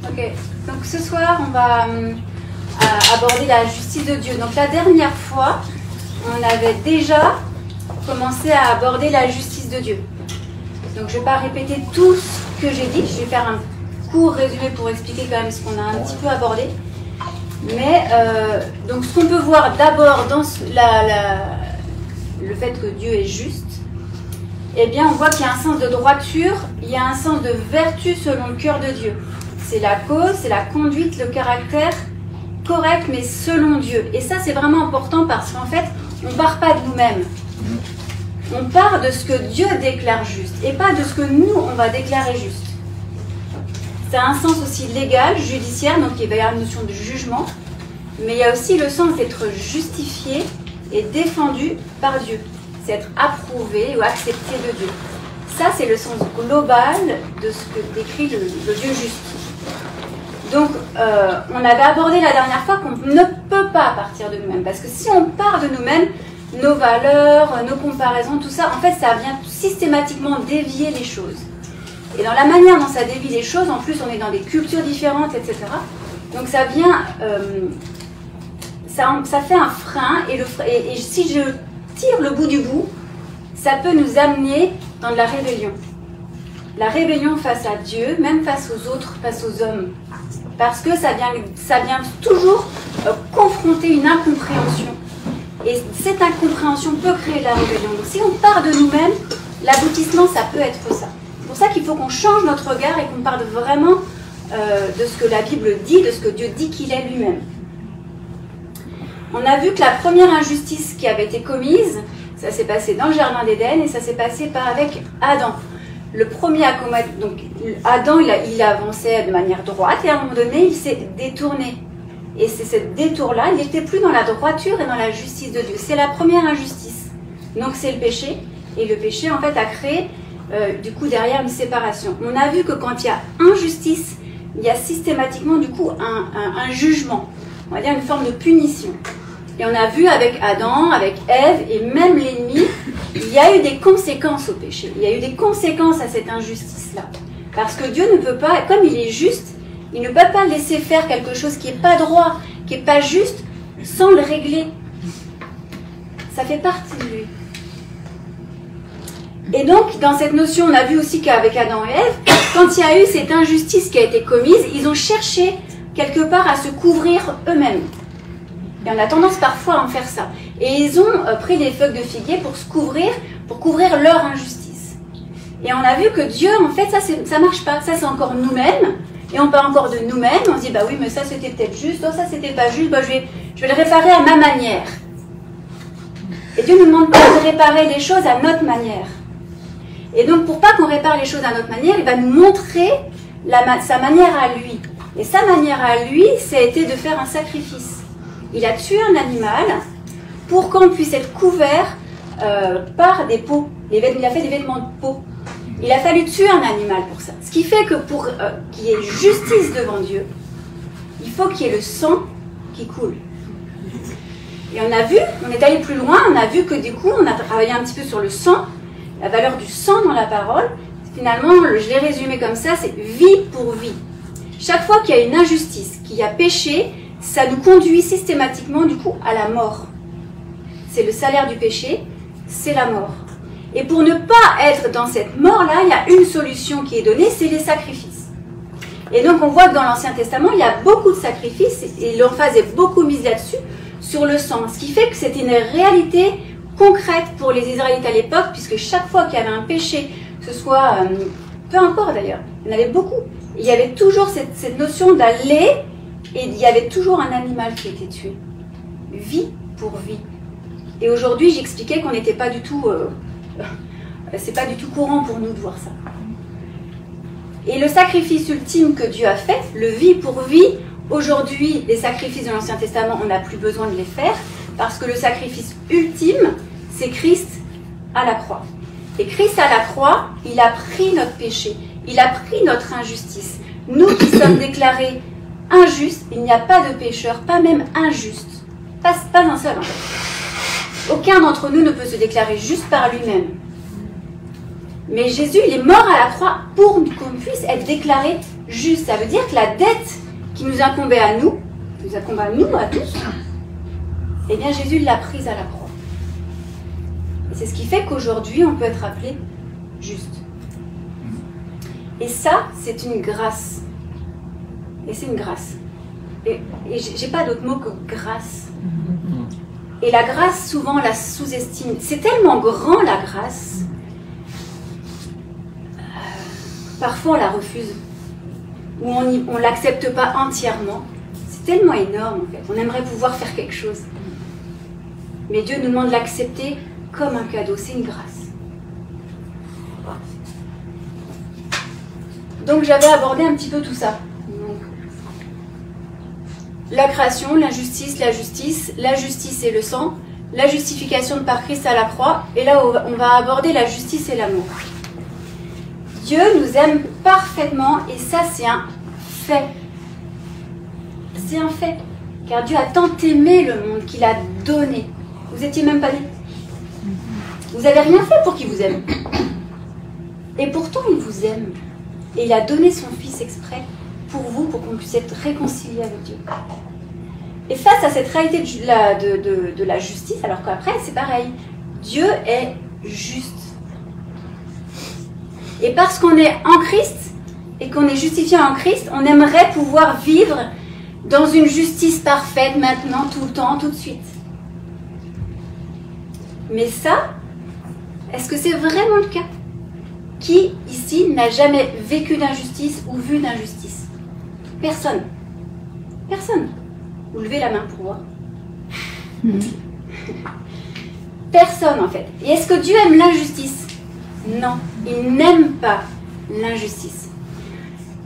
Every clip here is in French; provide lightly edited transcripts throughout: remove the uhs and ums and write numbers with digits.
Ok, donc ce soir on va aborder la justice de Dieu. Donc la dernière fois, on avait déjà commencé à aborder la justice de Dieu. Donc je ne vais pas répéter tout ce que j'ai dit, je vais faire un court résumé pour expliquer quand même ce qu'on a un petit peu abordé. Mais donc ce qu'on peut voir d'abord dans le fait que Dieu est juste, eh bien on voit qu'il y a un sens de droiture, il y a un sens de vertu selon le cœur de Dieu. C'est la cause, c'est la conduite, le caractère correct, mais selon Dieu. Et ça, c'est vraiment important parce qu'en fait, on ne part pas de nous-mêmes. On part de ce que Dieu déclare juste et pas de ce que nous, on va déclarer juste. Ça a un sens aussi légal, judiciaire, donc il va y avoir une notion de jugement, mais il y a aussi le sens d'être justifié et défendu par Dieu. C'est être approuvé ou accepté de Dieu. Ça, c'est le sens global de ce que décrit le Dieu juste. Donc, on avait abordé la dernière fois qu'on ne peut pas partir de nous-mêmes. Parce que si on part de nous-mêmes, nos valeurs, nos comparaisons, tout ça, en fait, ça vient systématiquement dévier les choses. Et dans la manière dont ça dévie les choses, en plus, on est dans des cultures différentes, etc. Donc, ça vient... ça fait un frein. Et si je tire le bout du bout, ça peut nous amener dans de la rébellion. La rébellion face à Dieu, même face aux autres, face aux hommes. Parce que ça vient toujours confronter une incompréhension. Et cette incompréhension peut créer de la rébellion. Donc si on part de nous-mêmes, l'aboutissement, ça peut être ça. C'est pour ça qu'il faut qu'on change notre regard et qu'on parte vraiment de ce que la Bible dit, de ce que Dieu dit qu'il est lui-même. On a vu que la première injustice qui avait été commise, ça s'est passé dans le Jardin d'Éden et ça s'est passé avec Adam. Le premier à commettre, donc Adam, il avançait de manière droite et à un moment donné, il s'est détourné. Et c'est ce détour-là, il n'était plus dans la droiture et dans la justice de Dieu. C'est la première injustice. Donc c'est le péché. Et le péché, en fait, a créé, du coup, derrière une séparation. On a vu que quand il y a injustice, il y a systématiquement, du coup, un jugement. On va dire une forme de punition. Et on a vu avec Adam, avec Ève et même l'ennemi, il y a eu des conséquences au péché. Il y a eu des conséquences à cette injustice-là. Parce que Dieu ne peut pas, comme il est juste, il ne peut pas laisser faire quelque chose qui n'est pas droit, qui n'est pas juste, sans le régler. Ça fait partie de lui. Et donc, dans cette notion, on a vu aussi qu'avec Adam et Ève, quand il y a eu cette injustice qui a été commise, ils ont cherché quelque part à se couvrir eux-mêmes. Et on a tendance parfois à en faire ça. Et ils ont pris des feuilles de figuier pour couvrir leur injustice. Et on a vu que Dieu, en fait, ça marche pas. Ça, c'est encore nous-mêmes. Et on parle encore de nous-mêmes. On se dit, bah oui, mais ça, c'était peut-être juste. Oh, ça, c'était pas juste. Bah, je vais le réparer à ma manière. Et Dieu nous demande pas de réparer les choses à notre manière. Et donc, pour pas qu'on répare les choses à notre manière, il va nous montrer sa manière à lui. Et sa manière à lui, ça a été de faire un sacrifice. Il a tué un animal pour qu'on puisse être couvert par des peaux. Il a fait des vêtements de peau. Il a fallu tuer un animal pour ça. Ce qui fait que pour qu'il y ait justice devant Dieu, il faut qu'il y ait le sang qui coule. Et on a vu, on est allé plus loin, on a vu que du coup, on a travaillé un petit peu sur le sang, la valeur du sang dans la parole. Finalement, je l'ai résumé comme ça, c'est vie pour vie. Chaque fois qu'il y a une injustice, qu'il y a péché, ça nous conduit systématiquement du coup à la mort. C'est le salaire du péché, c'est la mort. Et pour ne pas être dans cette mort-là, il y a une solution qui est donnée, c'est les sacrifices. Et donc on voit que dans l'Ancien Testament, il y a beaucoup de sacrifices, et l'emphase est beaucoup mise là-dessus, sur le sang. Ce qui fait que c'était une réalité concrète pour les Israélites à l'époque, puisque chaque fois qu'il y avait un péché, que ce soit, peu importe d'ailleurs, il y en avait beaucoup, il y avait toujours cette notion d'aller, et il y avait toujours un animal qui était tué. Vie pour vie. Et aujourd'hui, j'expliquais qu'on n'était pas du tout... c'est pas du tout courant pour nous de voir ça. Et le sacrifice ultime que Dieu a fait, le vie pour vie, aujourd'hui, les sacrifices de l'Ancien Testament, on n'a plus besoin de les faire, parce que le sacrifice ultime, c'est Christ à la croix. Et Christ à la croix, il a pris notre péché, il a pris notre injustice. Nous qui sommes déclarés injustes, il n'y a pas de pécheur, pas même injuste, pas un seul en fait. Aucun d'entre nous ne peut se déclarer juste par lui-même. Mais Jésus, il est mort à la croix pour qu'on puisse être déclaré juste. Ça veut dire que la dette qui nous incombait à nous à tous, eh bien Jésus l'a prise à la croix. Et c'est ce qui fait qu'aujourd'hui, on peut être appelé juste. Et ça, c'est une grâce. Et c'est une grâce. Et j'ai pas d'autre mot que grâce. Et la grâce, souvent, on la sous-estime. C'est tellement grand, la grâce. Parfois, on la refuse. Ou on ne l'accepte pas entièrement. C'est tellement énorme, en fait. On aimerait pouvoir faire quelque chose. Mais Dieu nous demande de l'accepter comme un cadeau. C'est une grâce. Donc, j'avais abordé un petit peu tout ça. Donc, la création, l'injustice, la justice et le sang, la justification par Christ à la croix, et là on va aborder la justice et l'amour. Dieu nous aime parfaitement, et ça c'est un fait. C'est un fait, car Dieu a tant aimé le monde qu'il a donné. Vous étiez même pas nés. Vous n'avez rien fait pour qu'il vous aime. Et pourtant il vous aime. Et il a donné son Fils exprès pour vous, pour qu'on puisse être réconcilié avec Dieu. Et face à cette réalité de la justice, alors qu'après, c'est pareil. Dieu est juste. Et parce qu'on est en Christ, et qu'on est justifié en Christ, on aimerait pouvoir vivre dans une justice parfaite, maintenant, tout le temps, tout de suite. Mais ça, est-ce que c'est vraiment le cas? Qui, ici, n'a jamais vécu d'injustice ou vu d'injustice? Personne. Personne. Vous levez la main pour voir. Personne, en fait. Et est-ce que Dieu aime l'injustice? Non, il n'aime pas l'injustice.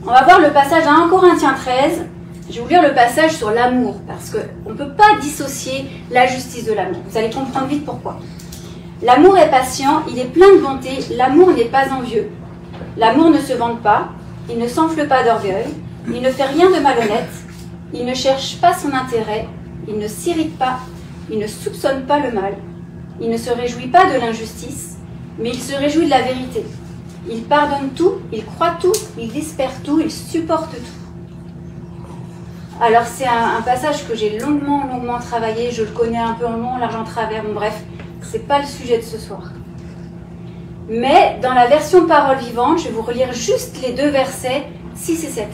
On va voir le passage à 1 Corinthiens 13. Je vais vous lire le passage sur l'amour, parce qu'on ne peut pas dissocier la justice de l'amour. Vous allez comprendre vite pourquoi. L'amour est patient, il est plein de bonté, l'amour n'est pas envieux. L'amour ne se vante pas, il ne s'enfle pas d'orgueil, il ne fait rien de malhonnête, il ne cherche pas son intérêt, il ne s'irrite pas, il ne soupçonne pas le mal, il ne se réjouit pas de l'injustice, mais il se réjouit de la vérité. Il pardonne tout, il croit tout, il espère tout, il supporte tout. Alors c'est un passage que j'ai longuement travaillé, je le connais un peu en long, large en travers, bon bref, c'est pas le sujet de ce soir. Mais dans la version parole vivante, je vais vous relire juste les 2 versets 6 et 7.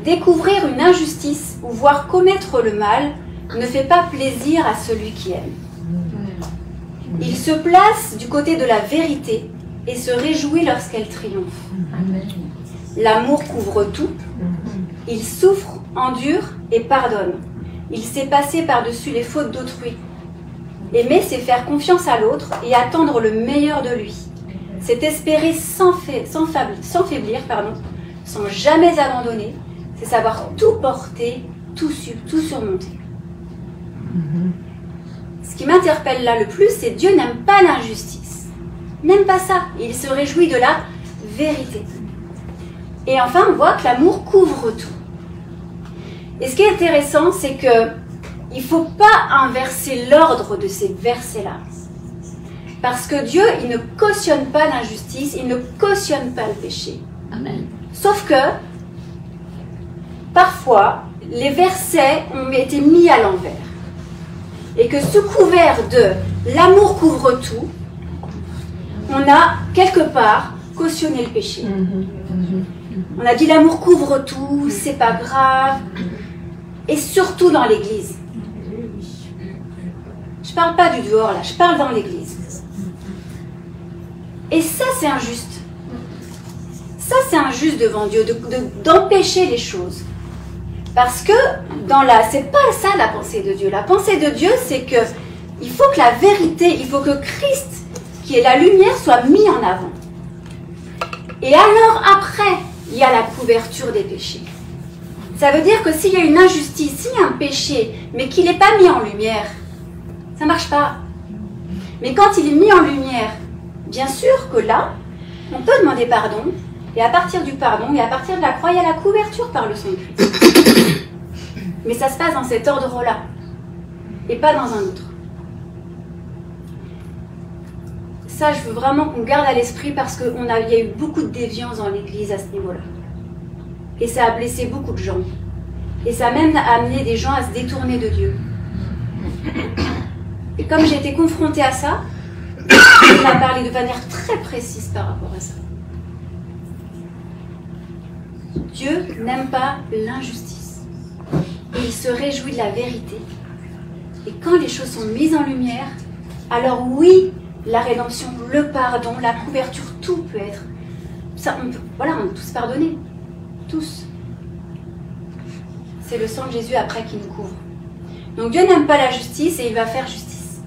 Découvrir une injustice ou voir commettre le mal ne fait pas plaisir à celui qui aime. Il se place du côté de la vérité et se réjouit lorsqu'elle triomphe. L'amour couvre tout. Il souffre, endure et pardonne. Il sait passer par-dessus les fautes d'autrui. Aimer, c'est faire confiance à l'autre et attendre le meilleur de lui. C'est espérer sans faiblir, sans jamais abandonner. C'est savoir tout porter, tout surmonter. Ce qui m'interpelle là le plus, c'est Dieu n'aime pas l'injustice. Il n'aime pas ça. Il se réjouit de la vérité. Et enfin, on voit que l'amour couvre tout. Et ce qui est intéressant, c'est que il ne faut pas inverser l'ordre de ces versets-là. Parce que Dieu, il ne cautionne pas l'injustice, il ne cautionne pas le péché. Amen. Sauf que, parfois, les versets ont été mis à l'envers. Et que sous couvert de l'amour couvre tout, on a quelque part cautionné le péché. On a dit l'amour couvre tout, c'est pas grave. Et surtout dans l'église. Je parle pas du dehors là, je parle dans l'église. Et ça c'est injuste. Ça c'est injuste devant Dieu, d'empêcher les choses. Parce que c'est pas ça la pensée de Dieu. La pensée de Dieu c'est que il faut que la vérité, il faut que Christ, qui est la lumière, soit mis en avant. Et alors après, il y a la couverture des péchés. Ça veut dire que s'il y a une injustice, s'il y a un péché, mais qu'il n'est pas mis en lumière, ça ne marche pas. Mais quand il est mis en lumière, bien sûr que là, on peut demander pardon, et à partir du pardon, et à partir de la croix, il y a la couverture par le sang de Christ. Mais ça se passe dans cet ordre-là, et pas dans un autre. Ça, je veux vraiment qu'on garde à l'esprit parce qu'il y a eu beaucoup de déviance dans l'Église à ce niveau-là. Et ça a blessé beaucoup de gens. Et ça a même amené des gens à se détourner de Dieu. Et comme j'ai été confrontée à ça, il m'a parlé de manière très précise par rapport à ça. Dieu n'aime pas l'injustice. Et il se réjouit de la vérité. Et quand les choses sont mises en lumière, alors oui, la rédemption, le pardon, la couverture, tout peut être. Ça, on est tous pardonnés. Tous. C'est le sang de Jésus après qui nous couvre. Donc Dieu n'aime pas la justice et il va faire justice.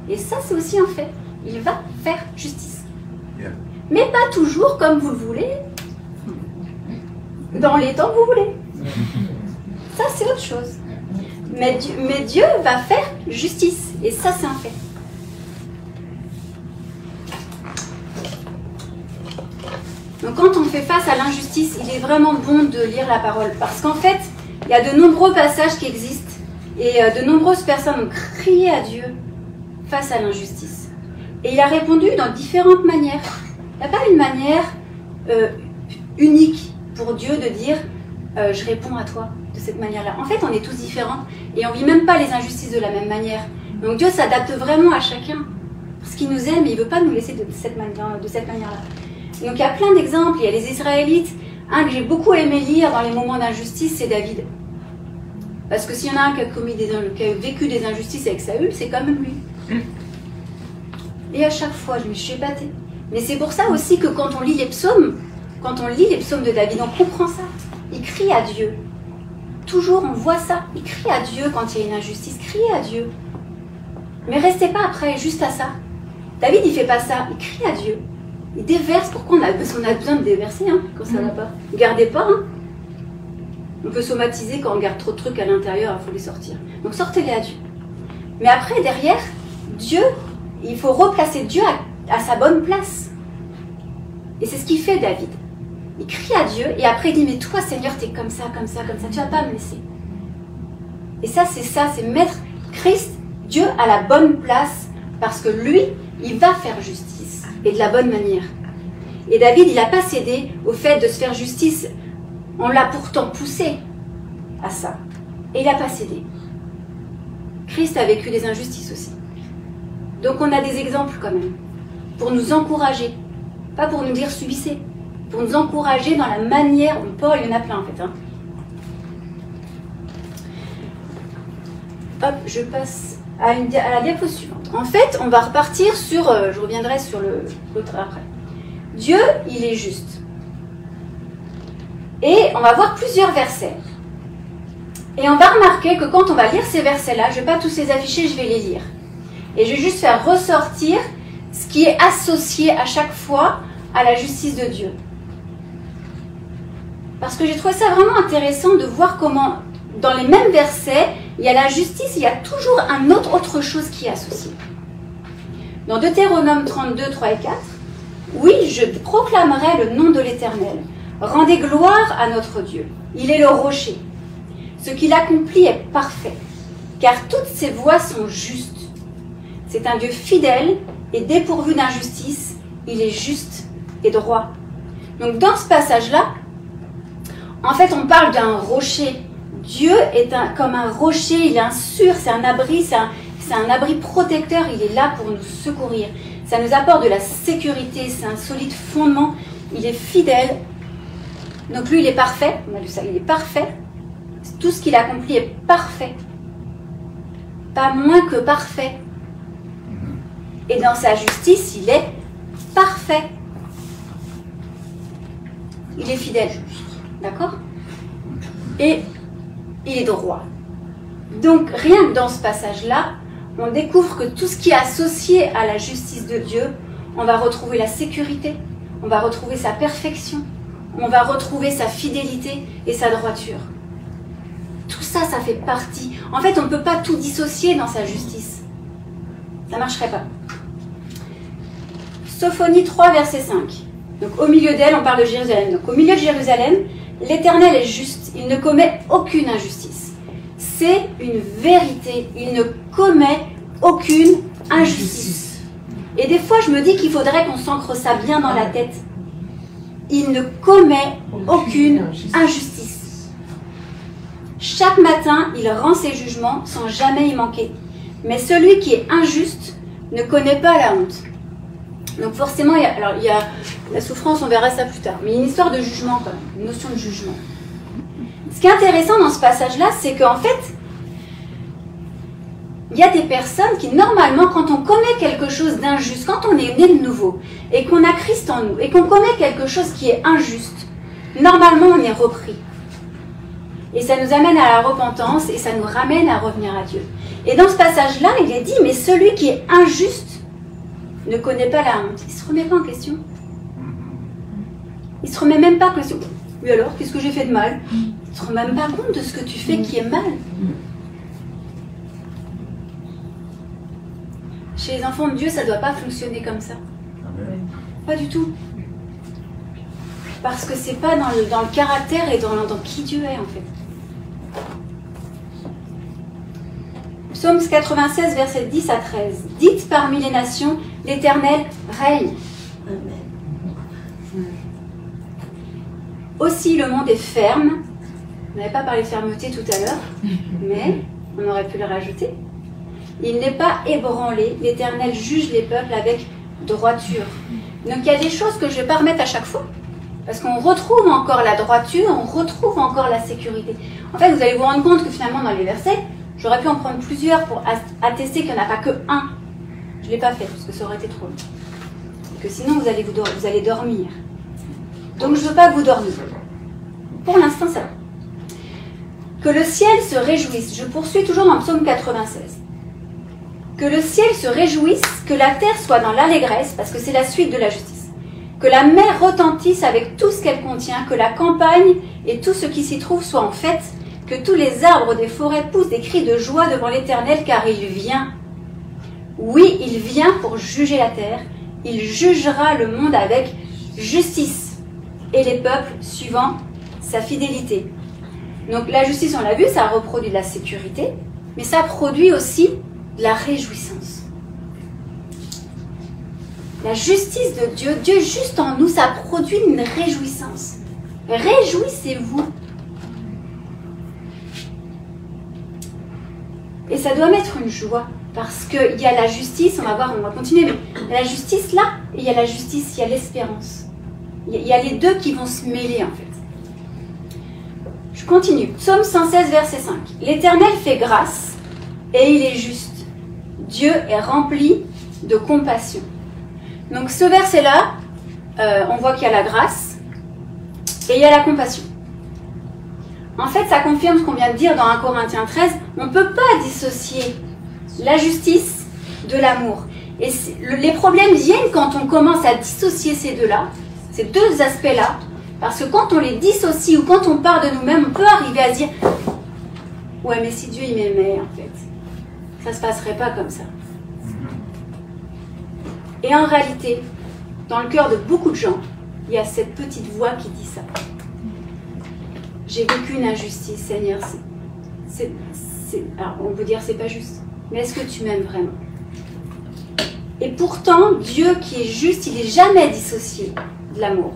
Et ça, c'est aussi un fait. Il va faire justice. Yeah. Mais pas toujours comme vous le voulez, dans les temps que vous voulez. Ça, c'est autre chose. Mais Dieu va faire justice. Et ça, c'est un fait. Donc quand on fait face à l'injustice, il est vraiment bon de lire la parole. Parce qu'en fait, il y a de nombreux passages qui existent. Et de nombreuses personnes ont crié à Dieu face à l'injustice. Et il a répondu dans différentes manières. Il n'y a pas une manière unique pour Dieu de dire je réponds à toi de cette manière-là. En fait, on est tous différents et on ne vit même pas les injustices de la même manière. Donc Dieu s'adapte vraiment à chacun. Parce qu'il nous aime et il ne veut pas nous laisser de cette manière-là. Donc il y a plein d'exemples. Il y a les Israélites. Un que j'ai beaucoup aimé lire dans les moments d'injustice, c'est David. Parce que s'il y en a un qui a vécu des injustices avec Saül, c'est quand même lui. Et à chaque fois, je me suis épatée. Mais c'est pour ça aussi que quand on lit les psaumes de David, on comprend ça. Il crie à Dieu. Toujours, on voit ça. Il crie à Dieu quand il y a une injustice. Criez à Dieu. Mais restez pas après, juste à ça. David, il fait pas ça. Il crie à Dieu. Il déverse. Pourquoi on a besoin de déverser quand ça va pas? Ne gardez pas. On peut somatiser quand on garde trop de trucs à l'intérieur, il faut les sortir. Donc sortez-les à Dieu. Mais après, derrière, Dieu, il faut replacer Dieu à sa bonne place. Et c'est ce qu'il fait David. Il crie à Dieu et après il dit, mais toi Seigneur, t'es comme ça, comme ça, comme ça, tu vas pas me laisser. Et ça, c'est mettre Christ, Dieu à la bonne place, parce que lui, il va faire justice, et de la bonne manière. Et David, il n'a pas cédé au fait de se faire justice. On l'a pourtant poussé à ça. Et il n'a pas cédé. Christ a vécu des injustices aussi. Donc on a des exemples quand même. Pour nous encourager. Pas pour nous dire subissez. Pour nous encourager dans la manière. Paul, il y en a plein en fait. Hop, je passe à la diapo suivante. En fait, on va repartir sur... je reviendrai sur l'autre après. Dieu, il est juste. Et on va voir plusieurs versets. Et on va remarquer que quand on va lire ces versets-là, je ne vais pas tous les afficher, je vais les lire. Et je vais juste faire ressortir ce qui est associé à chaque fois à la justice de Dieu. Parce que j'ai trouvé ça vraiment intéressant de voir comment, dans les mêmes versets, il y a la justice, il y a toujours autre chose qui est associée. Dans Deutéronome 32, 3 et 4, « Oui, je proclamerai le nom de l'Éternel. Rendez gloire à notre Dieu. Il est le rocher. Ce qu'il accomplit est parfait, car toutes ses voies sont justes. C'est un Dieu fidèle et dépourvu d'injustice. Il est juste et droit. » Donc dans ce passage-là, en fait, on parle d'un rocher. Dieu est comme un rocher, il est sûr, c'est un abri, c'est un abri protecteur, il est là pour nous secourir. Ça nous apporte de la sécurité, c'est un solide fondement, il est fidèle. Donc lui, il est parfait, on a lu ça, il est parfait. Tout ce qu'il accomplit est parfait. Pas moins que parfait. Et dans sa justice, il est parfait. Il est fidèle. D'accord? Et il est droit. Donc, rien que dans ce passage-là, on découvre que tout ce qui est associé à la justice de Dieu, on va retrouver la sécurité, on va retrouver sa perfection, on va retrouver sa fidélité et sa droiture. Tout ça, ça fait partie. En fait, on ne peut pas tout dissocier dans sa justice. Ça ne marcherait pas. Sophonie 3, verset 5. Donc, au milieu d'elle, on parle de Jérusalem. Donc, au milieu de Jérusalem, l'Éternel est juste. Il ne commet aucune injustice. C'est une vérité. Il ne commet aucune injustice. Et des fois, je me dis qu'il faudrait qu'on s'ancre ça bien dans la tête. il ne commet aucune injustice. Chaque matin, il rend ses jugements sans jamais y manquer. Mais celui qui est injuste ne connaît pas la honte. Donc forcément, il y a la souffrance, on verra ça plus tard. Mais il y a une histoire de jugement quand même, une notion de jugement. Ce qui est intéressant dans ce passage-là, c'est qu'en fait, il y a des personnes qui, normalement, quand on commet quelque chose d'injuste, quand on est né de nouveau, et qu'on a Christ en nous, et qu'on commet quelque chose qui est injuste, normalement, on est repris. Et ça nous amène à la repentance, et ça nous ramène à revenir à Dieu. Et dans ce passage-là, il est dit, mais celui qui est injuste ne connaît pas la honte. Il ne se remet pas en question. Il ne se remet même pas en question. Oui alors, qu'est-ce que j'ai fait de mal? Il ne se remet même pas compte de ce que tu fais qui est mal. Chez les enfants de Dieu, ça ne doit pas fonctionner comme ça. Pas du tout. Parce que ce n'est pas dans le caractère et dans qui Dieu est en fait. Psaume 96, versets 10 à 13. Dites parmi les nations, l'Éternel règne. Aussi le monde est ferme. On n'avait pas parlé de fermeté tout à l'heure, mais on aurait pu le rajouter. Il n'est pas ébranlé. L'Éternel juge les peuples avec droiture. Donc il y a des choses que je ne vais pas remettre à chaque fois. Parce qu'on retrouve encore la droiture, on retrouve encore la sécurité. En fait, vous allez vous rendre compte que finalement, dans les versets, j'aurais pu en prendre plusieurs pour attester qu'il n'y en a pas que un. Je ne l'ai pas fait, parce que ça aurait été trop long. Et que sinon, vous allez dormir. Donc, je ne veux pas que vous dormiez. Pour l'instant, ça va. Que le ciel se réjouisse. Je poursuis toujours dans Psaume 96. Que le ciel se réjouisse, que la terre soit dans l'allégresse, parce que c'est la suite de la justice. Que la mer retentisse avec tout ce qu'elle contient, que la campagne et tout ce qui s'y trouve soient en fête, que tous les arbres des forêts poussent des cris de joie devant l'Éternel, car il vient. Oui, il vient pour juger la terre. Il jugera le monde avec justice et les peuples suivant sa fidélité. Donc la justice, on l'a vu, ça reproduit de la sécurité, mais ça produit aussi de la réjouissance. La justice de Dieu, Dieu juste en nous, ça produit une réjouissance. Réjouissez-vous. Et ça doit mettre une joie, parce qu'il y a la justice, on va voir, on va continuer, mais il y a la justice là, et il y a la justice, il y a l'espérance. Il y a les deux qui vont se mêler en fait. Je continue. Psaume 116, verset 5. L'Éternel fait grâce, et il est juste. Dieu est rempli de compassion. Donc ce verset-là, on voit qu'il y a la grâce et il y a la compassion. En fait, ça confirme ce qu'on vient de dire dans 1 Corinthiens 13. On ne peut pas dissocier la justice de l'amour. Et les problèmes viennent quand on commence à dissocier ces deux-là, ces deux aspects-là, parce que quand on les dissocie ou quand on part de nous-mêmes, on peut arriver à se dire « Ouais, mais si Dieu il m'aimait, en fait, ça ne se passerait pas comme ça. » Et en réalité, dans le cœur de beaucoup de gens, il y a cette petite voix qui dit ça. J'ai vécu une injustice, Seigneur. Alors, on peut dire c'est pas juste. Mais est-ce que tu m'aimes vraiment? Et pourtant, Dieu qui est juste, il n'est jamais dissocié de l'amour.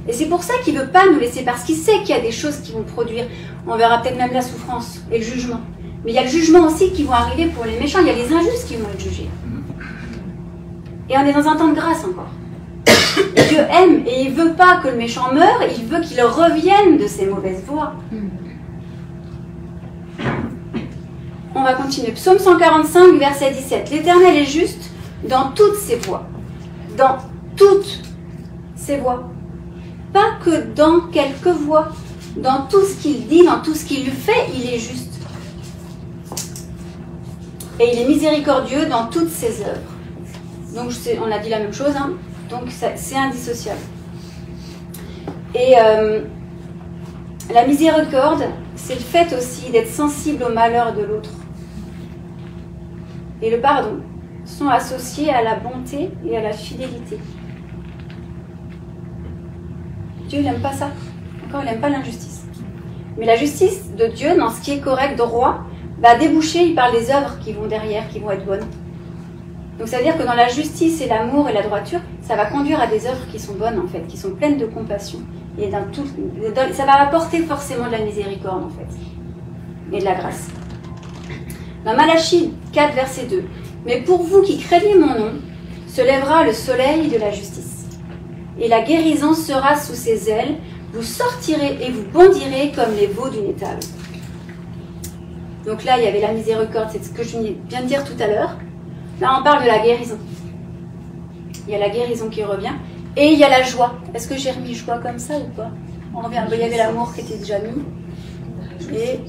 Et c'est pour ça qu'il ne veut pas nous laisser, parce qu'il sait qu'il y a des choses qui vont produire. On verra peut-être même la souffrance et le jugement. Mais il y a le jugement aussi qui vont arriver pour les méchants. Il y a les injustes qui vont être jugés. Et on est dans un temps de grâce encore. Et Dieu aime et il ne veut pas que le méchant meure, il veut qu'il revienne de ses mauvaises voies. On va continuer. Psaume 145, verset 17. L'Éternel est juste dans toutes ses voies. Dans toutes ses voies. Pas que dans quelques voies. Dans tout ce qu'il dit, dans tout ce qu'il fait, il est juste. Et il est miséricordieux dans toutes ses œuvres. Donc, on a dit la même chose, hein. Donc c'est indissociable. Et la miséricorde, c'est le fait aussi d'être sensible au malheur de l'autre. Et le pardon sont associés à la bonté et à la fidélité. Dieu, il n'aime pas ça. Encore, il n'aime pas l'injustice. Mais la justice de Dieu, dans ce qui est correct, droit, va déboucher, il parle des œuvres qui vont derrière, qui vont être bonnes. Donc ça veut dire que dans la justice et l'amour et la droiture, ça va conduire à des œuvres qui sont bonnes en fait, qui sont pleines de compassion. Et ça va apporter forcément de la miséricorde en fait, et de la grâce. Dans Malachie 4, verset 2, « Mais pour vous qui craignez mon nom, se lèvera le soleil de la justice, et la guérison sera sous ses ailes, vous sortirez et vous bondirez comme les veaux d'une étable. » Donc là, il y avait la miséricorde, c'est ce que je viens de dire tout à l'heure. Là, on parle de la guérison. Il y a la guérison qui revient. Et il y a la joie. Est-ce que j'ai remis joie comme ça ou pas? On revient. Il y avait l'amour qui était déjà mis. Et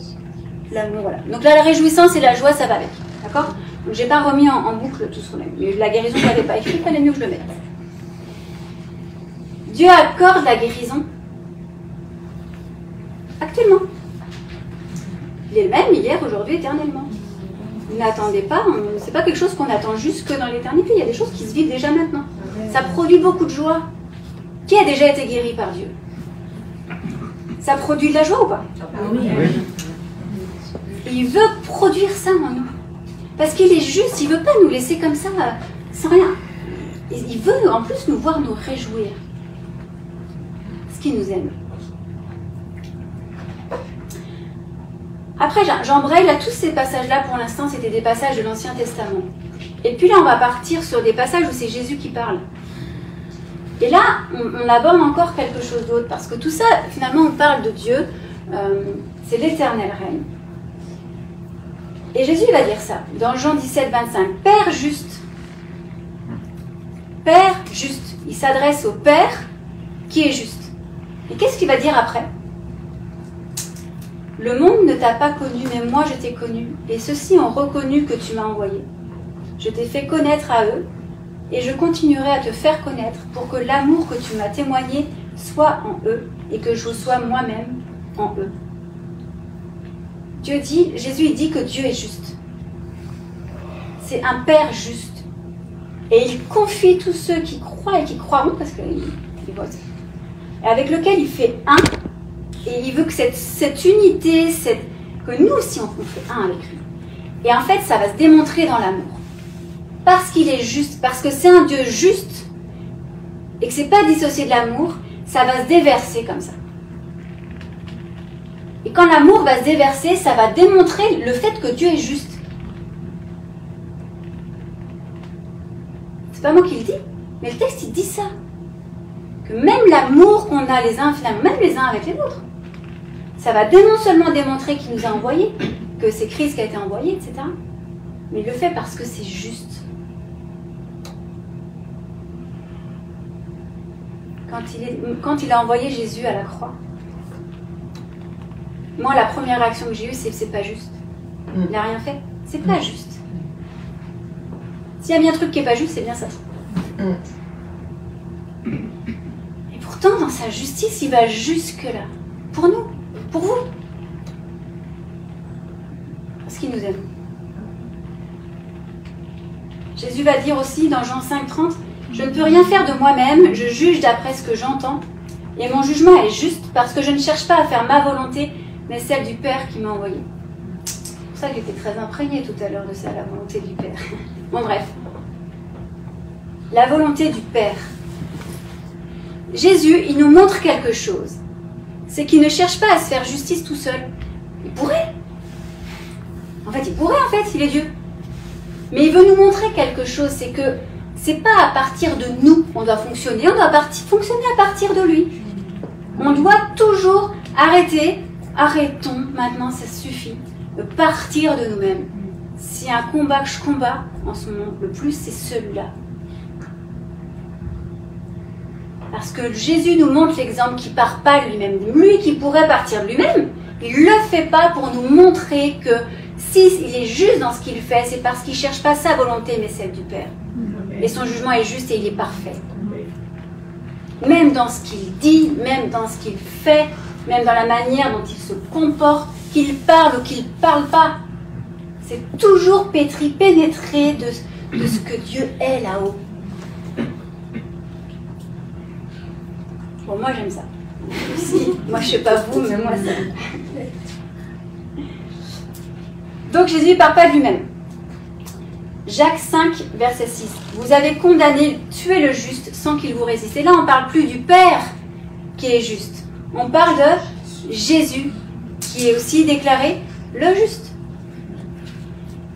l'amour, voilà. Donc là, la réjouissance et la joie, ça va avec. D'accord? Donc j'ai pas remis en boucle tout ce qu'on a. Mais la guérison, je l'avais pas écrit, il fallait mieux que je le mette. Dieu accorde la guérison actuellement. Il est le même hier, aujourd'hui, éternellement. N'attendez pas, c'est pas quelque chose qu'on attend jusque dans l'éternité, il y a des choses qui se vivent déjà maintenant. Ça produit beaucoup de joie. Qui a déjà été guéri par Dieu? Ça produit de la joie ou pas? Oui. Et il veut produire ça en nous. Parce qu'il est juste, il veut pas nous laisser comme ça, sans rien. Il veut en plus nous voir nous réjouir. Parce qu'il nous aime. Après, j'embraye là, tous ces passages-là, pour l'instant, c'était des passages de l'Ancien Testament. Et puis là, on va partir sur des passages où c'est Jésus qui parle. Et là, on aborde encore quelque chose d'autre, parce que tout ça, finalement, on parle de Dieu, c'est l'éternel règne. Et Jésus va dire ça, dans Jean 17, 25, « Père juste ». Père juste. Il s'adresse au Père qui est juste. Et qu'est-ce qu'il va dire après ? Le monde ne t'a pas connu, mais moi je t'ai connu, et ceux-ci ont reconnu que tu m'as envoyé. Je t'ai fait connaître à eux, et je continuerai à te faire connaître pour que l'amour que tu m'as témoigné soit en eux, et que je sois moi-même en eux. Jésus il dit que Dieu est juste. C'est un Père juste. Et il confie tous ceux qui croient et qui croiront, parce qu'il vote, et avec lequel il fait un. Et il veut que cette unité, que nous aussi on fait un avec lui. Et en fait, ça va se démontrer dans l'amour. Parce qu'il est juste, parce que c'est un Dieu juste, et que c'est pas dissocié de l'amour, ça va se déverser comme ça. Et quand l'amour va se déverser, ça va démontrer le fait que Dieu est juste. C'est pas moi qui le dis, mais le texte il dit ça. Que même l'amour qu'on a les uns, finalement, même les uns avec les autres, ça va non seulement démontrer qu'il nous a envoyés, que c'est Christ qui a été envoyé, etc. Mais il le fait parce que c'est juste. Quand il a envoyé Jésus à la croix, moi la première réaction que j'ai eue, c'est pas juste. Il n'a rien fait. C'est pas juste. S'il y a bien un truc qui est pas juste, c'est bien ça. Et pourtant, dans sa justice, il va jusque-là. Pour nous. Pour vous. Parce qu'il nous aime. Jésus va dire aussi dans Jean 5, 30, « Je ne peux rien faire de moi-même, je juge d'après ce que j'entends, et mon jugement est juste parce que je ne cherche pas à faire ma volonté, mais celle du Père qui m'a envoyé. » C'est pour ça que j'étais très imprégnée tout à l'heure de ça, la volonté du Père. Bon, bref. La volonté du Père. Jésus, il nous montre quelque chose. C'est qu'il ne cherche pas à se faire justice tout seul. Il pourrait. En fait, il est Dieu. Mais il veut nous montrer quelque chose, c'est que c'est pas à partir de nous qu'on doit fonctionner, on doit fonctionner à partir de lui. On doit toujours arrêtons, maintenant ça suffit, de partir de nous-mêmes. S'il y a un combat que je combats en ce moment, le plus c'est celui-là. Parce que Jésus nous montre l'exemple qui ne part pas lui-même. Lui qui pourrait partir de lui-même, il ne le fait pas pour nous montrer que s'il est juste dans ce qu'il fait, c'est parce qu'il ne cherche pas sa volonté, mais celle du Père. Et son jugement est juste et il est parfait. Même dans ce qu'il dit, même dans ce qu'il fait, même dans la manière dont il se comporte, qu'il parle ou qu'il ne parle pas. C'est toujours pénétré de ce que Dieu est là-haut. Bon, moi j'aime ça. Si, moi je sais pas vous, mais moi ça. Donc Jésus ne part pas de lui-même. Jacques 5, verset 6. Vous avez condamné, tué le juste sans qu'il vous résiste. Et là, on ne parle plus du Père qui est juste. On parle de Jésus qui est aussi déclaré le juste.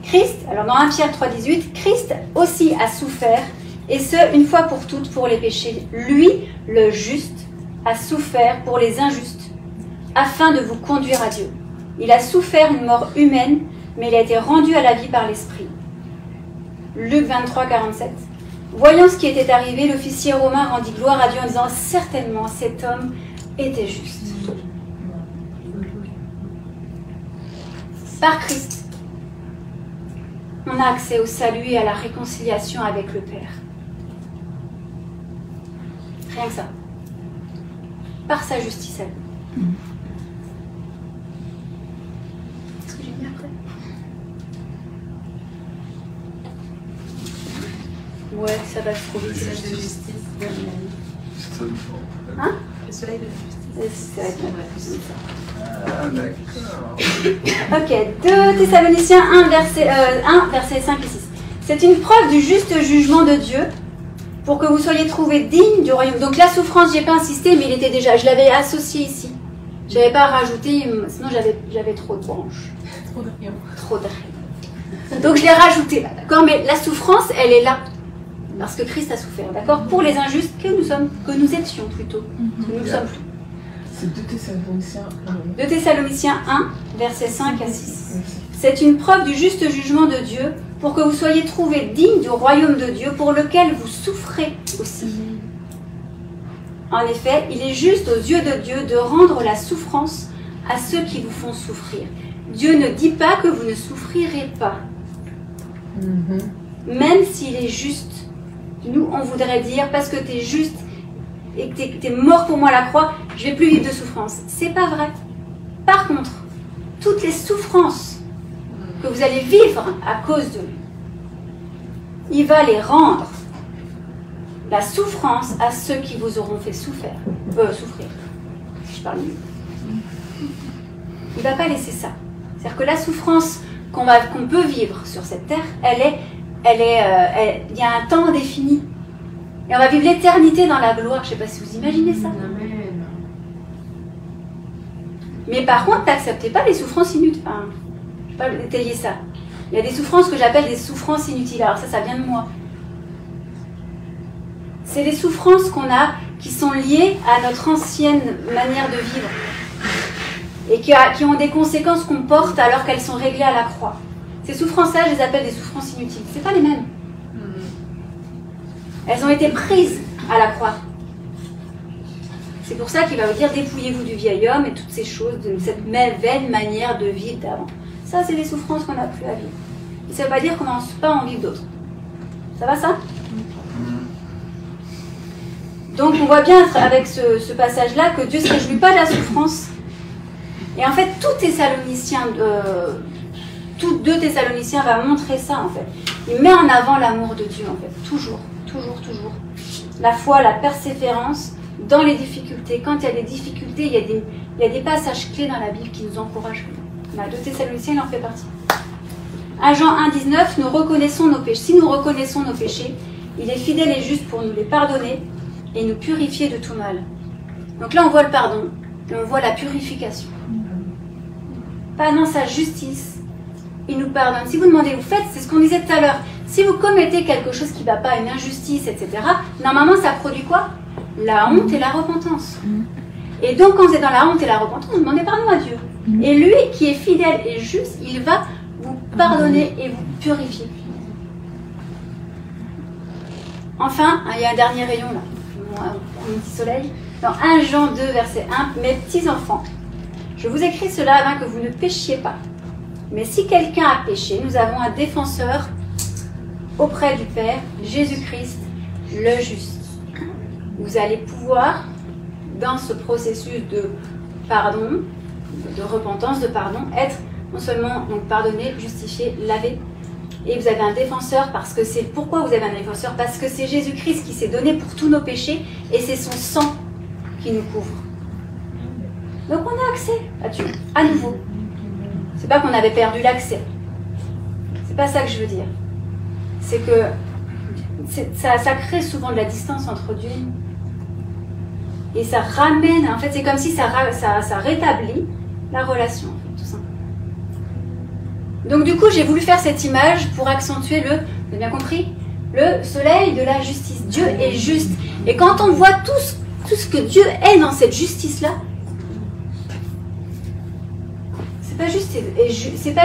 Christ, alors dans 1 Pierre 3, 18, Christ aussi a souffert, et ce, une fois pour toutes, pour les péchés. Lui, le juste, a souffert pour les injustes, afin de vous conduire à Dieu. Il a souffert une mort humaine, mais il a été rendu à la vie par l'Esprit. Luc 23, 47. Voyant ce qui était arrivé, l'officier romain rendit gloire à Dieu en disant « Certainement, cet homme était juste. » Par Christ, on a accès au salut et à la réconciliation avec le Père. Rien que ça. Par sa justice à lui. Est-ce que j'ai mis après? Ouais, ça va trop vite. Le soleil de justice. Hein? Le soleil de justice. Ça va être plus ça. Ah, d'accord. Ok, 2 Thessaloniciens 1, versets 5 et 6. C'est une preuve du juste jugement de Dieu pour que vous soyez trouvés dignes du royaume. Donc la souffrance, j'ai pas insisté, mais il était déjà, je l'avais associé ici. Je n'avais pas rajouté, sinon j'avais trop de branches. Trop de rien. Trop de rien. Donc je l'ai rajouté là, d'accord? Mais la souffrance, elle est là. Parce que Christ a souffert, d'accord? Pour les injustes que nous étions plutôt. Que nous sommes plus. C'est 2 Thessaloniciens 1. 2 Thessaloniciens 1, versets 5 à 6. C'est une preuve du juste jugement de Dieu pour que vous soyez trouvés dignes du royaume de Dieu pour lequel vous souffrez aussi. En effet, il est juste aux yeux de Dieu de rendre la souffrance à ceux qui vous font souffrir. Dieu ne dit pas que vous ne souffrirez pas. Même s'il est juste, nous, on voudrait dire, parce que tu es juste et que tu es mort pour moi à la croix, je vais plus vivre de souffrance. C'est pas vrai. Par contre, toutes les souffrances que vous allez vivre à cause de lui, il va les rendre la souffrance à ceux qui vous auront fait souffrir. Si je parle mieux. Il ne va pas laisser ça. C'est-à-dire que la souffrance qu'on peut vivre sur cette terre, il y a un temps défini. Et on va vivre l'éternité dans la gloire. Je ne sais pas si vous imaginez ça. Mais par contre, n'acceptez pas les souffrances inutiles. Enfin, je ne vais pas détailler ça. Il y a des souffrances que j'appelle des souffrances inutiles. Alors ça vient de moi. C'est les souffrances qu'on a qui sont liées à notre ancienne manière de vivre. Et qui ont des conséquences qu'on porte alors qu'elles sont réglées à la croix. Ces souffrances-là, je les appelle des souffrances inutiles. Ce n'est pas les mêmes. Elles ont été prises à la croix. C'est pour ça qu'il va vous dire dépouillez-vous du vieil homme et toutes ces choses, de cette vaine manière de vivre d'avant. Ça, c'est des souffrances qu'on n'a plus à vivre. Et ça ne veut pas dire qu'on n'a pas en vivre d'autres. Ça va ça? Donc on voit bien avec ce passage-là que Dieu ne se réjouit pas de la souffrance. Et en fait, tout Thessaloniciens, 2 Thessaloniciens va montrer ça en fait. Il met en avant l'amour de Dieu en fait, toujours. La foi, la persévérance dans les difficultés. Quand il y a des difficultés, il y a des passages clés dans la Bible qui nous encouragent. 2 Thessaloniciens, il en fait partie. 1 Jean 1, 19, nous reconnaissons nos péchés. Si nous reconnaissons nos péchés, il est fidèle et juste pour nous les pardonner et nous purifier de tout mal. Donc là, on voit le pardon et on voit la purification. Pendant sa justice, il nous pardonne. Si vous demandez, vous faites, c'est ce qu'on disait tout à l'heure. Si vous commettez quelque chose qui ne va pas, une injustice, etc., normalement, ça produit quoi? La honte et la repentance. Et donc, quand vous êtes dans la honte et la repentance, vous demandez pardon à Dieu. Et lui, qui est fidèle et juste, il va vous pardonner et vous purifier. Enfin, il y a un dernier rayon là, mon petit soleil. Dans 1 Jean 2, verset 1, « Mes petits enfants, je vous écris cela afin que vous ne péchiez pas. Mais si quelqu'un a péché, nous avons un défenseur auprès du Père, Jésus-Christ, le juste. » Vous allez pouvoir, dans ce processus de pardon, de repentance, de pardon, être non seulement donc, pardonné, justifié, lavé, et vous avez un défenseur parce que c'est... Pourquoi vous avez un défenseur? Parce que c'est Jésus-Christ qui s'est donné pour tous nos péchés, et c'est son sang qui nous couvre. Donc on a accès à Dieu, à nouveau. C'est pas qu'on avait perdu l'accès. C'est pas ça que je veux dire. c'est que ça crée souvent de la distance entre Dieu et nous. Et ça ramène, en fait, c'est comme si ça rétablit la relation, en fait, tout simplement. Donc du coup, j'ai voulu faire cette image pour accentuer vous avez bien compris, le soleil de la justice. Dieu est juste. Et quand on voit tout ce que Dieu est dans cette justice-là, c'est pas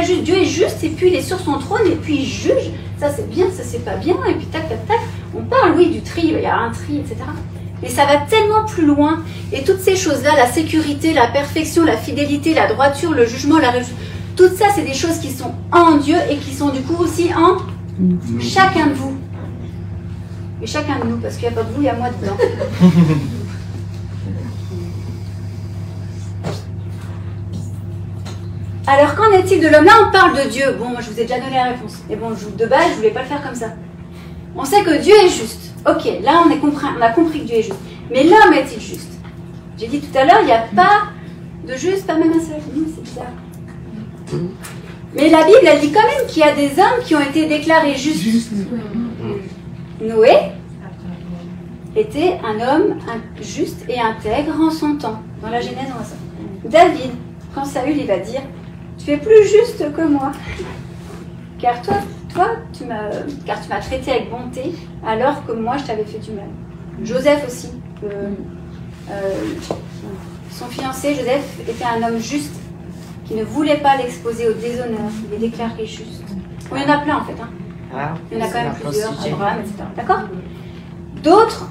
juste, Dieu est juste et puis il est sur son trône et puis il juge. Ça c'est bien, ça c'est pas bien, et puis tac, tac, tac. On parle, oui, du tri, il y a un tri, etc. Mais ça va tellement plus loin. Et toutes ces choses-là, la sécurité, la perfection, la fidélité, la droiture, le jugement, la réjouissance, tout ça, c'est des choses qui sont en Dieu et qui sont du coup aussi en chacun de vous. Et chacun de nous, parce qu'il n'y a pas de vous, il y a moi dedans. Alors, qu'en est-il de l'homme? Là, on parle de Dieu. Bon, moi, je vous ai déjà donné la réponse. Mais bon, de base, je ne voulais pas le faire comme ça. On sait que Dieu est juste. Ok, là, on a compris que Dieu est juste. Mais l'homme est-il juste? J'ai dit tout à l'heure, il n'y a pas de juste, pas même un seul. C'est bizarre. Mais la Bible, elle dit quand même qu'il y a des hommes qui ont été déclarés justes. Noé était un homme juste et intègre en son temps. Dans la Genèse, on voit ça. David, quand Saül, il va dire, tu es plus juste que moi, car tu m'as traité avec bonté, alors que moi, je t'avais fait du mal. Joseph aussi, son fiancé, Joseph, était un homme juste, qui ne voulait pas l'exposer au déshonneur. Il est déclaré juste. Bon, il y en a plein, en fait. Hein. Il y en a quand même plusieurs, Abraham, etc. D'accord? D'autres,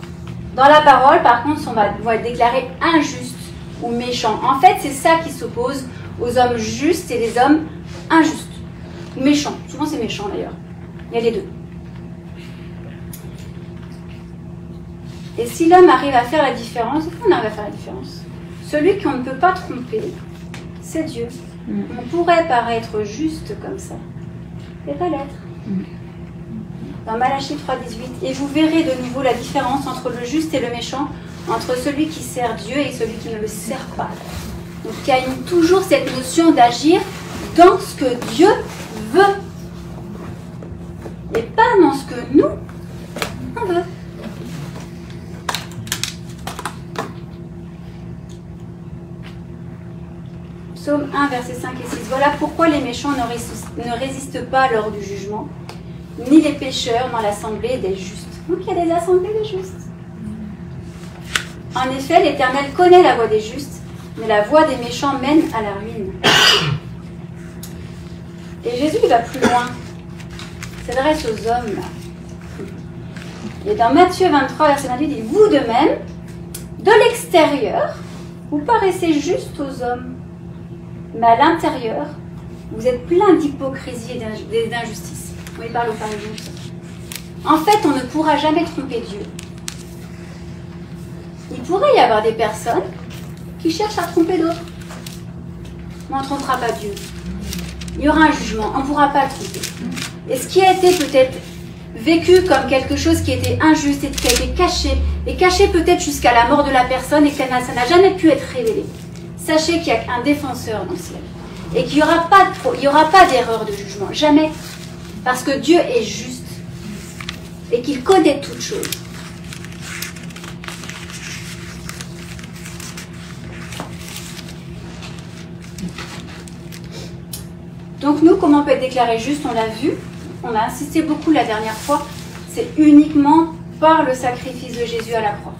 dans la parole, par contre, vont être déclarés injustes ou méchants. En fait, c'est ça qui s'oppose aux hommes justes et les hommes injustes. Ou méchants. Souvent, c'est méchant, d'ailleurs. Il y a les deux. Et si l'homme arrive à faire la différence, on arrive à faire la différence. Celui qu'on ne peut pas tromper, c'est Dieu. On pourrait paraître juste comme ça, et pas l'être. Dans Malachie 3,18, et vous verrez de nouveau la différence entre le juste et le méchant, entre celui qui sert Dieu et celui qui ne le sert pas. Donc il y a toujours cette notion d'agir dans ce que Dieu veut, et pas dans ce que nous, on veut. Psaume 1, versets 5 et 6. Voilà pourquoi les méchants ne résistent pas lors du jugement, ni les pécheurs dans l'assemblée des justes. Donc il y a des assemblées des justes. En effet, l'Éternel connaît la voie des justes, mais la voie des méchants mène à la ruine. Et Jésus va plus loin. Il s'adresse aux hommes. Là. Et dans Matthieu 23, verset 28, il dit, vous de même, de l'extérieur, vous paraissez juste aux hommes. Mais à l'intérieur, vous êtes plein d'hypocrisie et d'injustice. Oui, il parle aux pharisiens. En fait, on ne pourra jamais tromper Dieu. Il pourrait y avoir des personnes qui cherchent à tromper d'autres. Mais on ne trompera pas Dieu. Il y aura un jugement, on ne pourra pas le tromper. Et ce qui a été peut-être vécu comme quelque chose qui était injuste et qui a été caché, et caché peut-être jusqu'à la mort de la personne et que ça n'a jamais pu être révélé. Sachez qu'il y a un défenseur dans le ciel et qu'il n'y aura pas d'erreur de jugement, jamais, parce que Dieu est juste et qu'il connaît toutes choses. Donc nous, comment on peut être déclaré juste? On l'a vu, on a insisté beaucoup la dernière fois, c'est uniquement par le sacrifice de Jésus à la croix.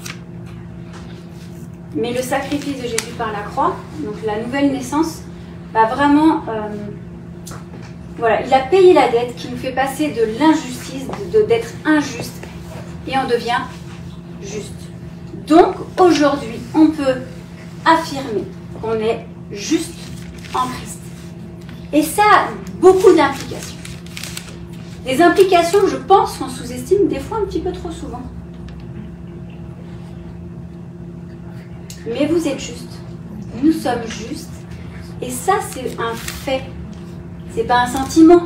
Mais le sacrifice de Jésus par la croix, donc la nouvelle naissance, va vraiment... voilà, il a payé la dette qui nous fait passer de l'injustice, d'être injuste, et on devient juste. Donc, aujourd'hui, on peut affirmer qu'on est juste en Christ. Et ça a beaucoup d'implications. Des implications que je pense qu'on sous-estime des fois un petit peu trop souvent. Mais vous êtes juste. Nous sommes justes. Et ça, c'est un fait. C'est pas un sentiment.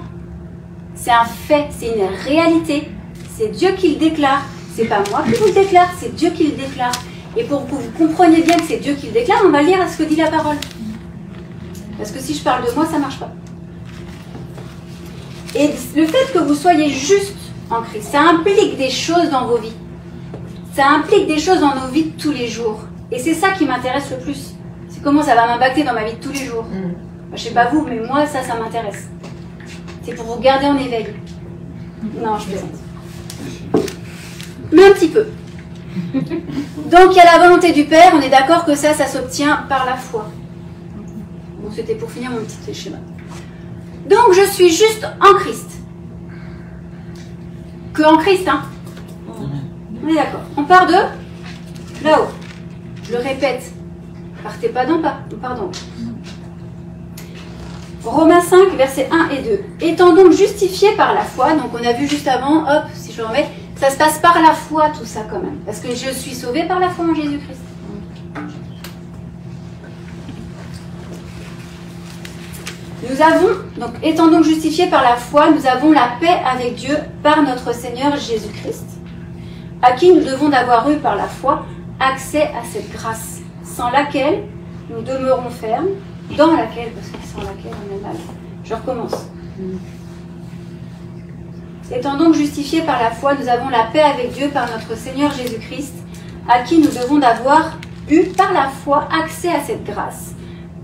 C'est un fait. C'est une réalité. C'est Dieu qui le déclare. C'est pas moi qui vous le déclare. C'est Dieu qui le déclare. Et pour que vous compreniez bien que c'est Dieu qui le déclare, on va lire ce que dit la parole. Parce que si je parle de moi, ça marche pas. Et le fait que vous soyez juste en Christ. Ça implique des choses dans vos vies. Ça implique des choses dans nos vies de tous les jours. Et c'est ça qui m'intéresse le plus. C'est comment ça va m'impacter dans ma vie de tous les jours. Je sais pas vous, mais moi, ça m'intéresse. C'est pour vous garder en éveil. Non, je plaisante. Mais un petit peu. Donc, il y a la volonté du Père. On est d'accord que ça s'obtient par la foi. Bon, c'était pour finir mon petit schéma. Donc, je suis juste en Christ. Que en Christ, hein. On est d'accord. On part de là-haut. Je le répète. Partez pas d'en bas. Pardon. Romains 5, versets 1 et 2. Étant donc justifiés par la foi, donc on a vu juste avant, hop, si je remets, ça se passe par la foi tout ça quand même. Parce que je suis sauvé par la foi en Jésus-Christ. Nous avons, donc étant donc justifiés par la foi, nous avons la paix avec Dieu par notre Seigneur Jésus-Christ, à qui nous devons d'avoir eu par la foi accès à cette grâce, sans laquelle nous demeurons fermes, dans laquelle, parce que sans laquelle on est mal. Je recommence. Étant donc justifiés par la foi, nous avons la paix avec Dieu par notre Seigneur Jésus-Christ, à qui nous devons d'avoir eu par la foi accès à cette grâce,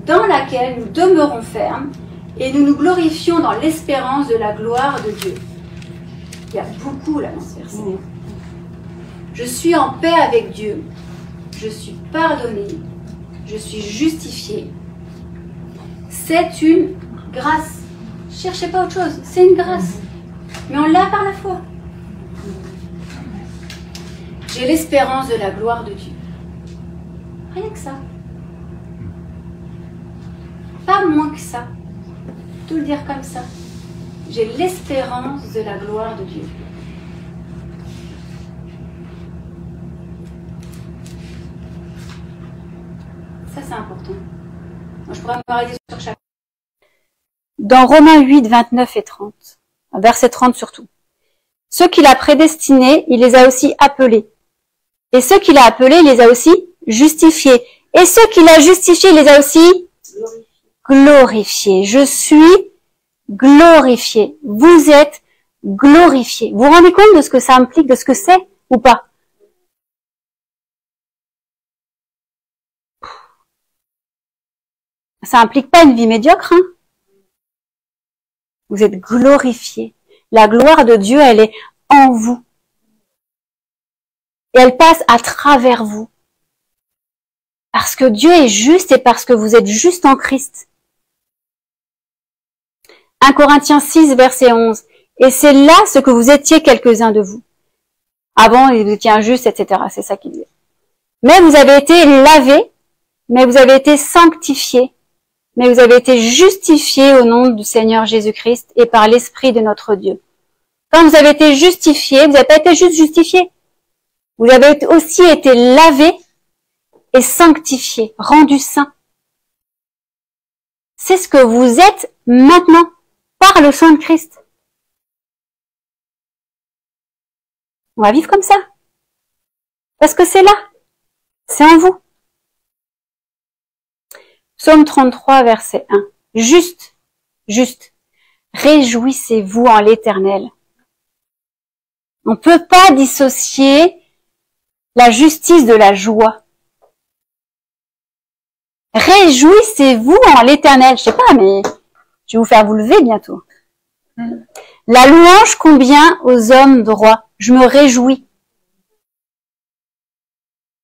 dans laquelle nous demeurons fermes, et nous nous glorifions dans l'espérance de la gloire de Dieu. Il y a beaucoup là dans ce verset. Je suis en paix avec Dieu, je suis pardonné, je suis justifié. C'est une grâce. Cherchez pas autre chose, c'est une grâce. Mais on l'a par la foi. J'ai l'espérance de la gloire de Dieu. Rien que ça. Pas moins que ça. Tout le dire comme ça. J'ai l'espérance de la gloire de Dieu. Ça, c'est important. Moi, je pourrais m'arrêter sur chaque. Dans Romains 8, 29 et 30, verset 30 surtout. Ceux qu'il a prédestinés, il les a aussi appelés. Et ceux qu'il a appelés, il les a aussi justifiés. Et ceux qu'il a justifiés, il les a aussi glorifiés. Je suis glorifié. Vous êtes glorifié. Vous vous rendez compte de ce que ça implique, de ce que c'est ou pas? Ça implique pas une vie médiocre, hein? Vous êtes glorifié. La gloire de Dieu, elle est en vous. Et elle passe à travers vous. Parce que Dieu est juste et parce que vous êtes juste en Christ. 1 Corinthiens 6, verset 11. Et c'est là ce que vous étiez quelques-uns de vous. Avant, vous étiez injustes, etc. C'est ça qu'il dit. Mais vous avez été lavés, mais vous avez été sanctifiés, mais vous avez été justifiés au nom du Seigneur Jésus-Christ et par l'Esprit de notre Dieu. Quand vous avez été justifiés, vous n'avez pas été juste justifiés. Vous avez aussi été lavés et sanctifiés, rendus saints. C'est ce que vous êtes maintenant, par le sang de Christ. On va vivre comme ça. Parce que c'est là. C'est en vous. Psaume 33, verset 1. Juste. Réjouissez-vous en l'Éternel. On ne peut pas dissocier la justice de la joie. Réjouissez-vous en l'Éternel. Je sais pas, mais je vais vous faire vous lever bientôt. La louange convient aux hommes droits. Je me réjouis.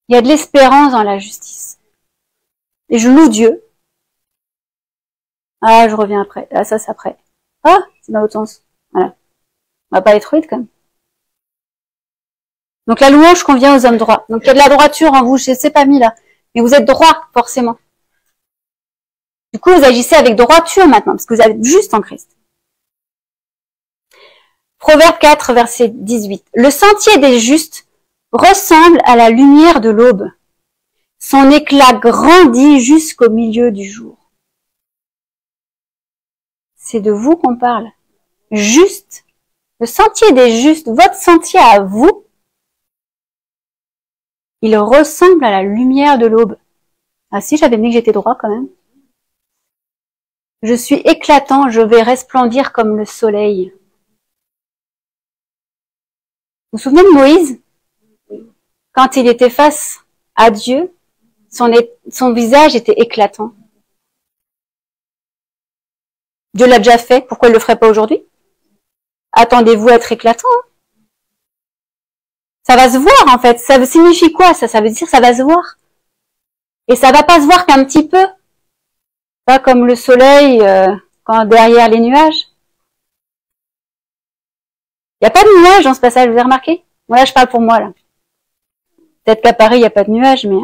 Il y a de l'espérance dans la justice. Et je loue Dieu. Ah, je reviens après. Ah, ça, c'est après. Ah, c'est dans l'autre sens. Voilà. On va pas être rude, quand même. Donc, la louange convient aux hommes droits. Donc, il y a de la droiture en vous. Je sais pas mis là. Mais vous êtes droit, forcément. Du coup, vous agissez avec droiture maintenant, parce que vous êtes juste en Christ. Proverbe 4, verset 18. Le sentier des justes ressemble à la lumière de l'aube. Son éclat grandit jusqu'au milieu du jour. C'est de vous qu'on parle. Juste. Le sentier des justes, votre sentier à vous, il ressemble à la lumière de l'aube. Ah si, j'avais dit que j'étais droit quand même. Je suis éclatant, je vais resplendir comme le soleil. vous souvenez de Moïse? Quand il était face à Dieu, son visage était éclatant. Dieu l'a déjà fait, pourquoi il le ferait pas aujourd'hui? Attendez-vous à être éclatant? Ça va se voir en fait. Ça signifie quoi ça? Ça veut dire ça va se voir. Et ça va pas se voir qu'un petit peu. Pas comme le soleil quand derrière les nuages. Il n'y a pas de nuages dans ce passage, vous avez remarqué? Moi là je parle pour moi là. Peut-être qu'à Paris il n'y a pas de nuages, mais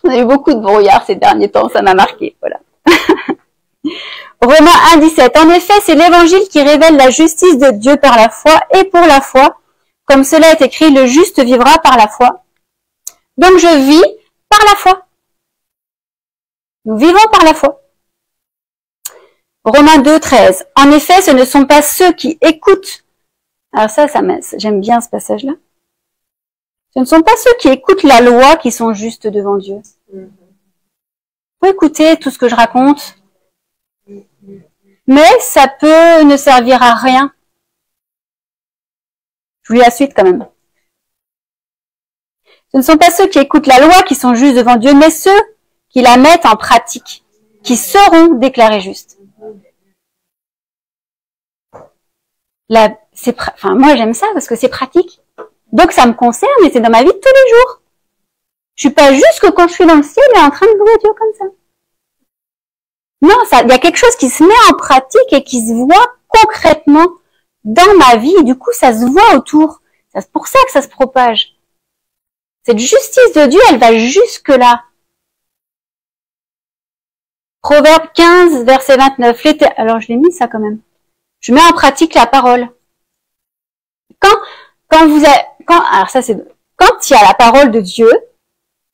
on a eu beaucoup de brouillard ces derniers temps, ça m'a marqué, voilà. Romains 1,17. En effet, c'est l'évangile qui révèle la justice de Dieu par la foi et pour la foi. Comme cela est écrit, le juste vivra par la foi. Donc je vis par la foi. Nous vivons par la foi. Romains 2,13. En effet, ce ne sont pas ceux qui écoutent. Alors ça j'aime bien ce passage-là. Ce ne sont pas ceux qui écoutent la loi qui sont justes devant Dieu. Faut écouter tout ce que je raconte. Mais ça peut ne servir à rien. Je vous lis la suite quand même. Ce ne sont pas ceux qui écoutent la loi qui sont justes devant Dieu, mais ceux qui la mettent en pratique, qui seront déclarés justes. Moi j'aime ça parce que c'est pratique. Donc ça me concerne et c'est dans ma vie de tous les jours. Je suis pas juste que quand je suis dans le ciel et en train de louer Dieu comme ça. Non, il y a quelque chose qui se met en pratique et qui se voit concrètement dans ma vie. Et du coup, ça se voit autour. C'est pour ça que ça se propage. Cette justice de Dieu, elle va jusque là. Proverbe 15, verset 29. Alors, je l'ai mis ça quand même. Je mets en pratique la parole. Quand il y a la parole de Dieu,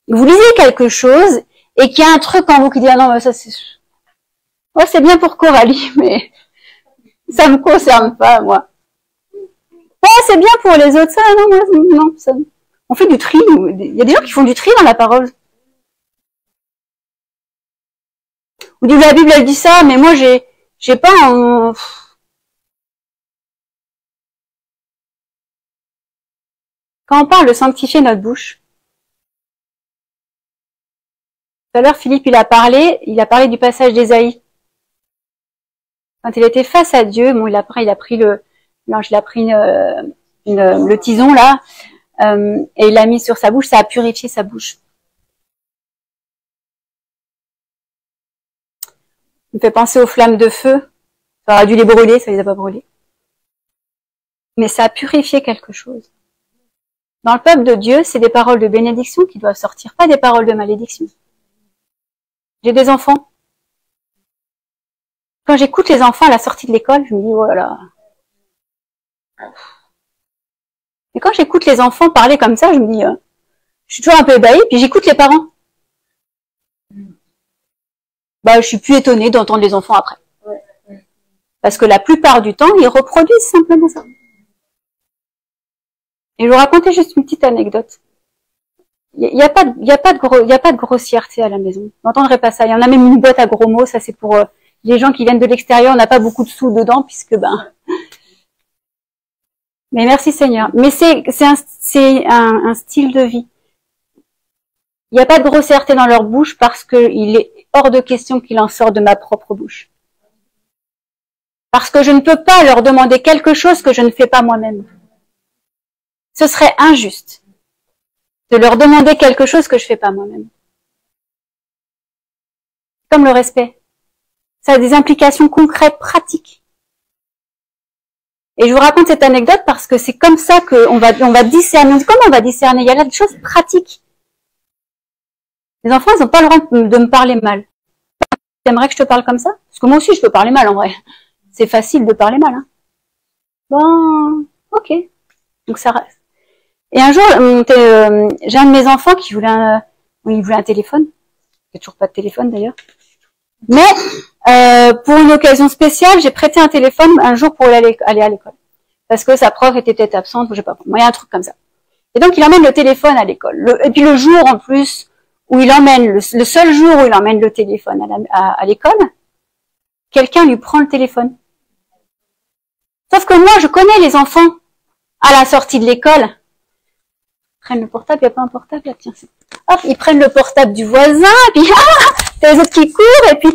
vous lisez quelque chose et qu'il y a un truc en vous qui dit ah non mais ça c'est bien pour Coralie mais ça me concerne pas moi. C'est bien pour les autres ça non moi non ça. On fait du tri. Il y a des gens qui font du tri dans la parole. Ou dit la Bible elle dit ça mais moi j'ai pas Quand on parle de sanctifier notre bouche, tout à l'heure Philippe il a parlé du passage d'Ésaïe. Quand il était face à Dieu, bon il a pris le tison là et il l'a mis sur sa bouche, ça a purifié sa bouche. Il me fait penser aux flammes de feu. Ça aurait dû les brûler, ça les a pas brûlés. Mais ça a purifié quelque chose. Dans le peuple de Dieu, c'est des paroles de bénédiction qui doivent sortir, pas des paroles de malédiction. J'ai des enfants. Quand j'écoute les enfants à la sortie de l'école, je me dis, oh là là. Et quand j'écoute les enfants parler comme ça, je me dis, je suis toujours un peu ébahie, puis j'écoute les parents. Je suis plus étonnée d'entendre les enfants après. Parce que la plupart du temps, ils reproduisent simplement ça. Et je vais vous raconter juste une petite anecdote. Il y a pas de grossièreté à la maison. Vous n'entendrez pas ça. Il y en a même une boîte à gros mots. Ça, c'est pour les gens qui viennent de l'extérieur. On n'a pas beaucoup de sous dedans puisque mais merci Seigneur. Mais c'est un style de vie. Il n'y a pas de grossièreté dans leur bouche parce que il est hors de question qu'il en sorte de ma propre bouche. Parce que je ne peux pas leur demander quelque chose que je ne fais pas moi-même. Ce serait injuste de leur demander quelque chose que je fais pas moi-même. Comme le respect. Ça a des implications concrètes, pratiques. Et je vous raconte cette anecdote parce que c'est comme ça qu'on va discerner. Comment on va discerner? Il y a là des choses pratiques. Les enfants, ils n'ont pas le droit de me parler mal. T'aimerais que je te parle comme ça? Parce que moi aussi, je peux parler mal en vrai. C'est facile de parler mal. Hein. Bon, ok. Donc ça reste. Et un jour, j'ai un de mes enfants qui voulait un téléphone. Il n'y a toujours pas de téléphone d'ailleurs. Mais pour une occasion spéciale, j'ai prêté un téléphone un jour pour aller à l'école. Parce que sa prof était peut-être absente, ou je sais pas. Moi, il y a un truc comme ça. Et donc, il emmène le téléphone à l'école. Et puis le jour en plus où il emmène, le seul jour où il emmène le téléphone à l'école, quelqu'un lui prend le téléphone. Sauf que moi, je connais les enfants à la sortie de l'école. Ils prennent le portable, il n'y a pas un portable là, tiens. Hop, ils prennent le portable du voisin, et puis t'as les autres qui courent, et puis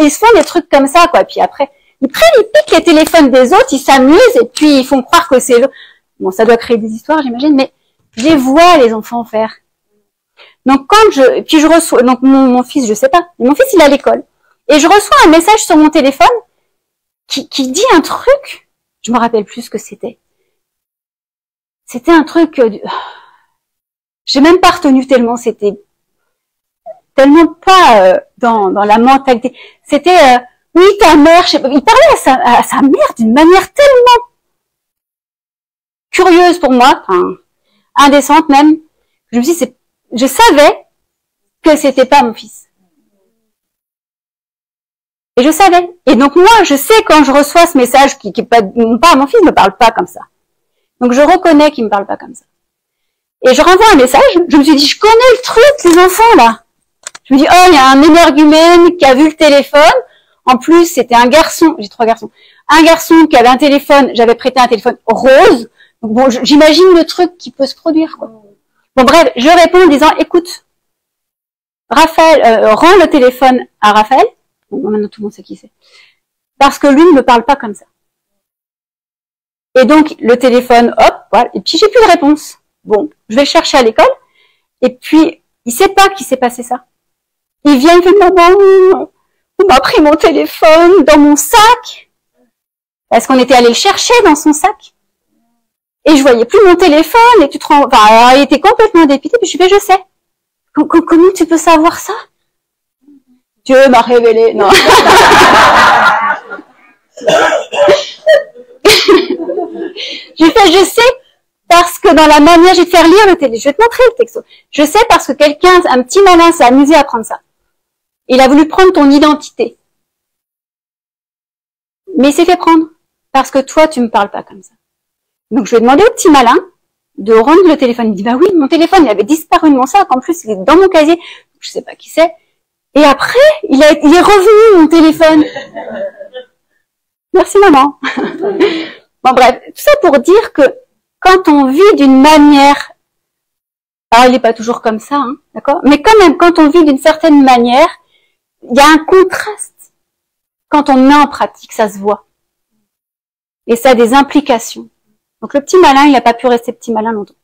ils se font des trucs comme ça, quoi. Puis après, ils piquent les téléphones des autres, ils s'amusent, et puis ils font croire que c'est... Bon, ça doit créer des histoires, j'imagine, mais je les vois, les enfants, faire. Donc puis je reçois, donc mon fils, je sais pas, mais mon fils, il est à l'école. Et je reçois un message sur mon téléphone qui dit un truc, je me rappelle plus ce que c'était. C'était un truc, j'ai même pas retenu tellement, c'était tellement pas dans la mentalité. C'était, oui, ta mère, je sais pas, il parlait à sa mère d'une manière tellement curieuse pour moi, enfin, indécente même. Je me suis dit, je savais que c'était pas mon fils. Et je savais. Et donc moi, je sais quand je reçois ce message qui est pas, mon fils ne me parle pas comme ça. Donc je reconnais qu'il me parle pas comme ça. Et je renvoie un message, je me suis dit, je connais le truc, les enfants là. Je me dis, oh, il y a un énergumène qui a vu le téléphone. En plus, c'était un garçon, j'ai 3 garçons. Un garçon qui avait un téléphone, j'avais prêté un téléphone rose. Donc bon, j'imagine le truc qui peut se produire, quoi. Bon bref, je réponds en disant, écoute, Raphaël, rends le téléphone à Raphaël. Bon, maintenant tout le monde sait qui c'est. Parce que lui ne me parle pas comme ça. Et donc, le téléphone, hop, voilà. Et puis j'ai plus de réponse. Bon, je vais le chercher à l'école. Et puis, il sait pas qu'il s'est passé ça. Il vient, il fait, maman, on m'a pris mon téléphone dans mon sac. Parce qu'on était allé le chercher dans son sac. Et je voyais plus mon téléphone, et tu te rends, enfin, il était complètement dépité, puis je lui fais, je sais. Comment tu peux savoir ça? Dieu m'a révélé, non. Je lui fais, je sais, parce que dans la manière, je vais te faire lire le texte, je vais te montrer le texte. Je sais parce que quelqu'un, un petit malin, s'est amusé à prendre ça. Il a voulu prendre ton identité. Mais il s'est fait prendre. Parce que toi, tu me parles pas comme ça. Donc, je lui ai demandé au petit malin de rendre le téléphone. Il me dit, bah oui, mon téléphone, il avait disparu de mon sac. En plus, il est dans mon casier. Je sais pas qui c'est. Et après, il est revenu, mon téléphone. Merci, maman. Bon, bref. Tout ça pour dire que quand on vit d'une manière, alors il n'est pas toujours comme ça, hein, d'accord? Mais quand même, quand on vit d'une certaine manière, il y a un contraste. Quand on met en pratique, ça se voit. Et ça a des implications. Donc le petit malin, il n'a pas pu rester petit malin longtemps.